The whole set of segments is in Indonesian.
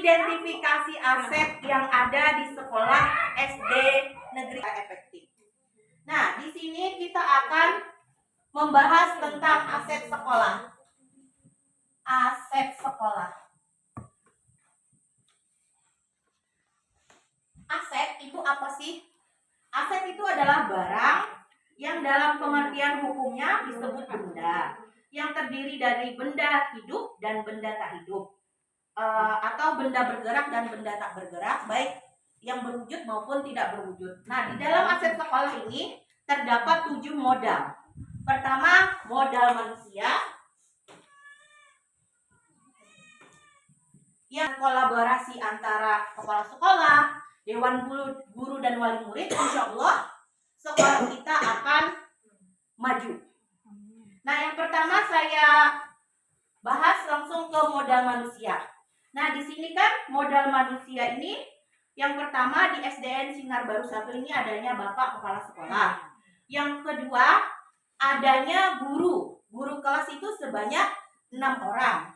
Identifikasi aset yang ada di sekolah SD negeri efektif. Nah, di sini kita akan membahas tentang aset sekolah. Aset sekolah. Aset itu apa sih? Aset itu adalah barang yang dalam pengertian hukumnya disebut benda, yang terdiri dari benda hidup dan benda tak hidup, atau benda bergerak dan benda tak bergerak, baik yang berwujud maupun tidak berwujud. Nah, di dalam aset sekolah ini terdapat 7 modal. Pertama, modal manusia, yang kolaborasi antara kepala sekolah, dewan guru dan wali murid. Insya Allah sekolah kita akan maju. Nah, yang pertama saya bahas langsung ke modal manusia. Nah, di sini kan modal manusia ini yang pertama di SDN Sinar Baru 1 ini adanya Bapak Kepala Sekolah. Yang kedua adanya guru. Guru kelas itu sebanyak 6 orang.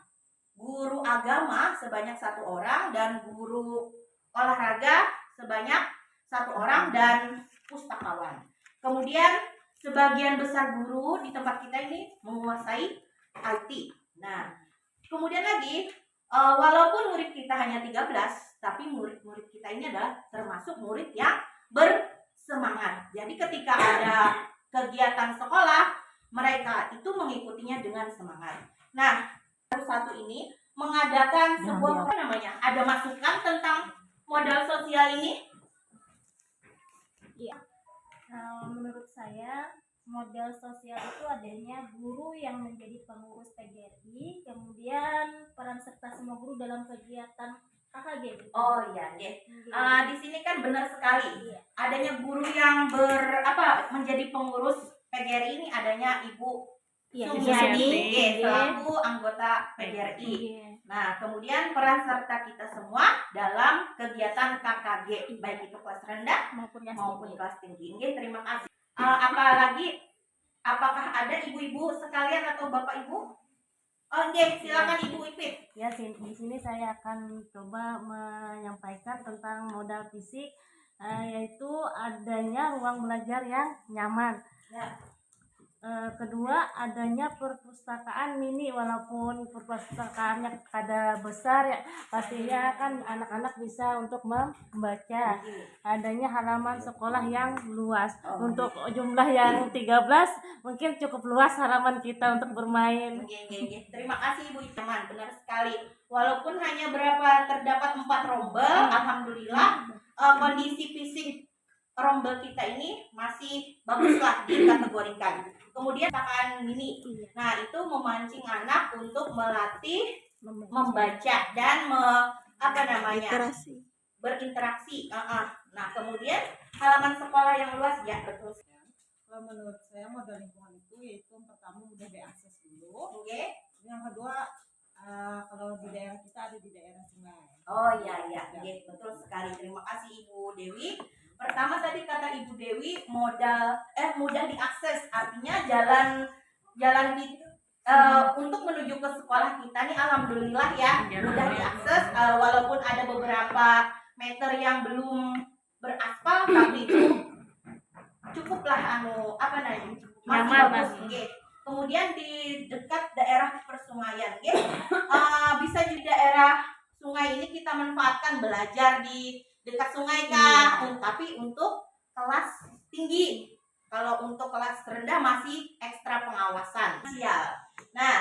Guru agama sebanyak 1 orang dan guru olahraga sebanyak 1 orang dan pustakawan. Kemudian sebagian besar guru di tempat kita ini menguasai IT. Nah, kemudian lagi walaupun murid kita hanya 13, tapi murid-murid kita ini adalah termasuk murid yang bersemangat. Jadi ketika ada kegiatan sekolah, mereka itu mengikutinya dengan semangat. Nah, satu ini mengadakan sebuah ada masukan tentang modal sosial ini? Iya. Menurut saya modal sosial itu adanya guru yang menjadi pengurus PGRI, kemudian peran serta semua guru dalam kegiatan KKG. Oh iya, di sini kan benar sekali. Iya. Adanya guru yang menjadi pengurus PGRI ini adanya Ibu Sumiati selaku anggota PGRI. Nah, kemudian peran serta kita semua dalam kegiatan KKG, baik itu kelas rendah maupun kelas tinggi. Terima kasih. Apakah ada ibu-ibu sekalian atau bapak ibu? Silakan Ibu Ipit. Ya, di sini saya akan coba menyampaikan tentang modal fisik, yaitu adanya ruang belajar yang nyaman. Ya. Kedua, adanya perpustakaan mini, walaupun perpustakaannya kada besar ya, pastinya kan anak-anak bisa untuk membaca. Adanya halaman sekolah yang luas. Untuk jumlah yang 13 mungkin cukup luas halaman kita untuk bermain. Terima kasih Ibu Teman, benar sekali. Walaupun hanya terdapat 4 rombel, alhamdulillah kondisi fisik rombel kita ini masih baguslah dikategorikan. Kemudian perpustakaan mini. Nah, itu memancing anak untuk melatih membaca dan berinteraksi. Nah, kemudian halaman sekolah yang luas, ya betul. Kalau menurut saya modal lingkungan itu yaitu pertama mudah diakses dulu. Oke. Yang kedua kalau di daerah kita ada di daerah sungai. Oh iya, betul sekali. Terima kasih Ibu Dewi. Pertama tadi kata Ibu Dewi mudah diakses, artinya jalan untuk menuju ke sekolah kita nih alhamdulillah ya mudah diakses, walaupun ada beberapa meter yang belum beraspal tapi itu cukuplah masih bagus. Kemudian di dekat daerah persungaian, bisa di daerah sungai ini kita manfaatkan belajar di dekat sungai tapi untuk kelas tinggi. Kalau untuk kelas rendah masih ekstra pengawasan. Nah,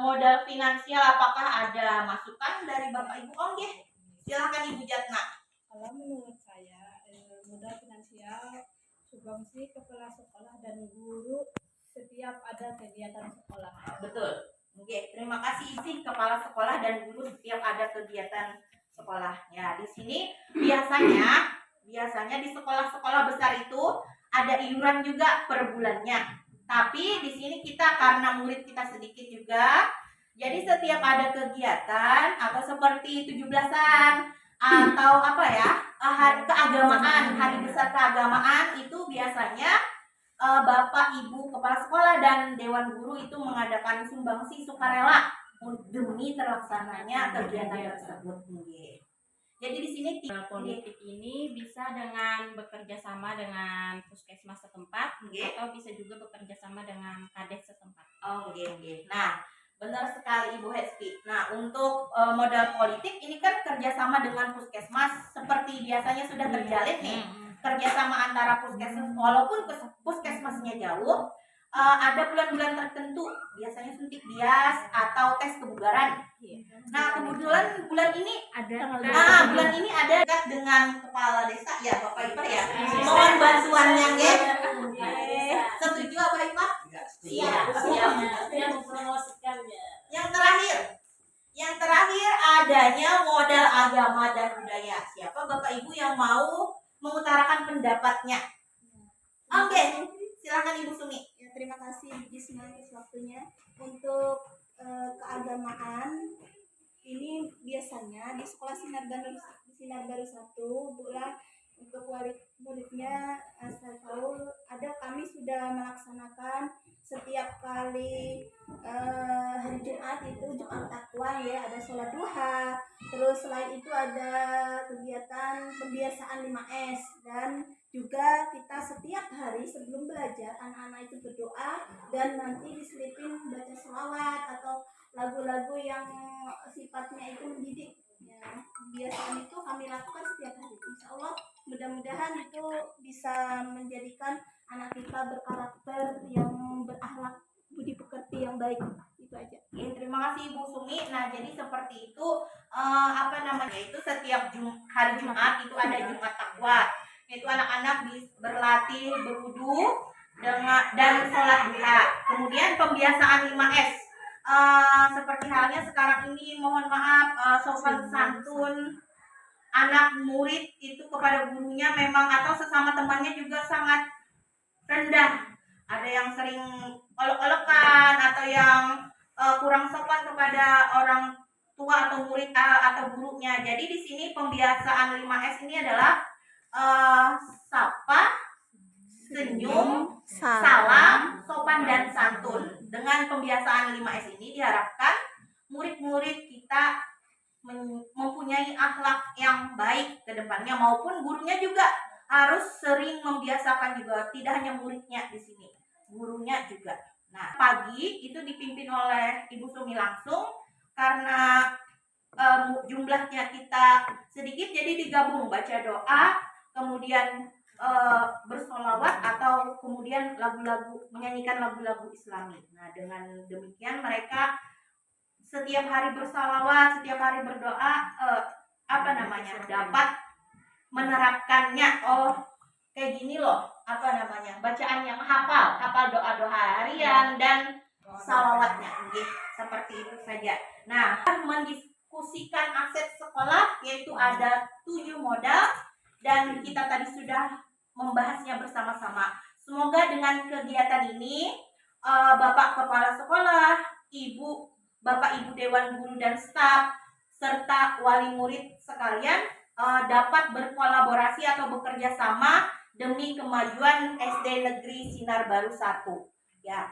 modal finansial apakah ada masukan dari Bapak Ibu? Silakan Ibu Jatna. Kalau menurut saya modal finansial subvensi kepala sekolah dan guru setiap ada kegiatan sekolah. Betul. Terima kasih kepala sekolah dan guru setiap ada kegiatan sekolah. Ya, di sini biasanya di sekolah-sekolah besar itu ada iuran juga per bulannya. Tapi di sini kita karena murid kita sedikit juga, jadi setiap ada kegiatan atau seperti 17-an atau hari keagamaan, hari besar keagamaan itu biasanya Bapak Ibu kepala sekolah dan dewan guru itu mengadakan sumbangsi sukarela demi terlaksananya kegiatan tersebut. Nggih. Jadi di sini Politik ini bisa dengan bekerja sama dengan puskesmas setempat Nggih. atau bisa juga bekerja sama dengan kades setempat. Oh, nggih. Nah, benar sekali Ibu Hesti. Nah, untuk modal politik ini kan kerjasama dengan puskesmas seperti biasanya sudah terjalin nih. Kerjasama antara puskesmas, walaupun puskesmasnya jauh, ada bulan-bulan tertentu, biasanya suntik bias atau tes kebugaran. Nah, kebetulan bulan ini bulan ini ada dekat dengan kepala desa ya, Bapak Ipar ya. Mohon bantuannya, nggih. Setuju Bapak Ipar? Siap. Yang mempromosikan ya. Yang terakhir adanya modal agama dan budaya. Siapa Bapak Ibu yang mau mengutarakan pendapatnya? Oke, silakan Ibu Sumi. Ya, terima kasih Bu Gisma atas waktunya. Untuk keagamaan ini biasanya di sekolah Sinar Baru 1, Bulah, untuk wali muridnya saya tahu kami sudah melaksanakan setiap kali hari Jumat itu Jumat Takwa ya, ada sholat duha, terus selain itu ada kegiatan pembiasaan 5S, dan juga kita setiap hari sebelum belajar anak-anak itu berdoa dan nanti diselipin baca sholawat atau lagu-lagu yang sifatnya itu mendidik ya. Kebiasaan itu kami lakukan setiap hari. Insya Allah mudah-mudahan itu bisa menjadikan anak kita berkarakter yang berakhlak budi pekerti yang baik. Itu aja. Ya, terima kasih Ibu Sumi. Nah, jadi seperti itu itu setiap hari Jumat itu ada Jumat Takwa. Itu anak-anak berlatih berwudu dan sholat duha. Kemudian pembiasaan 5S. Seperti halnya sekarang ini, mohon maaf, sopan santun anak murid itu kepada gurunya memang atau sesama temannya juga sangat rendah. Ada yang sering olok-olokan atau yang kurang sopan kepada orang tua atau murid atau gurunya. Jadi di sini pembiasaan 5S ini adalah sapa, senyum, salam, sopan dan santun. Dengan pembiasaan 5S ini diharapkan murid-murid kita mempunyai akhlak yang baik ke depannya, maupun gurunya juga harus sering membiasakan juga, tidak hanya muridnya di sini, gurunya juga. Nah, pagi itu dipimpin oleh Ibu Sumi langsung karena jumlahnya kita sedikit, jadi digabung baca doa, kemudian bersolawat atau kemudian menyanyikan lagu-lagu Islami. Nah, dengan demikian mereka setiap hari bersalawat, setiap hari berdoa, dapat menerapkannya. Kayak gini loh, bacaan yang hafal doa-doa harian dan salawatnya, seperti itu saja. Nah, mendiskusikan aset sekolah, yaitu ada 7 modal, dan kita tadi sudah membahasnya bersama-sama. Semoga dengan kegiatan ini, Bapak Kepala Sekolah, Bapak Ibu Dewan Guru dan staf, serta wali murid sekalian dapat berkolaborasi atau bekerja sama demi kemajuan SD Negeri Sinar Baru 1. Ya.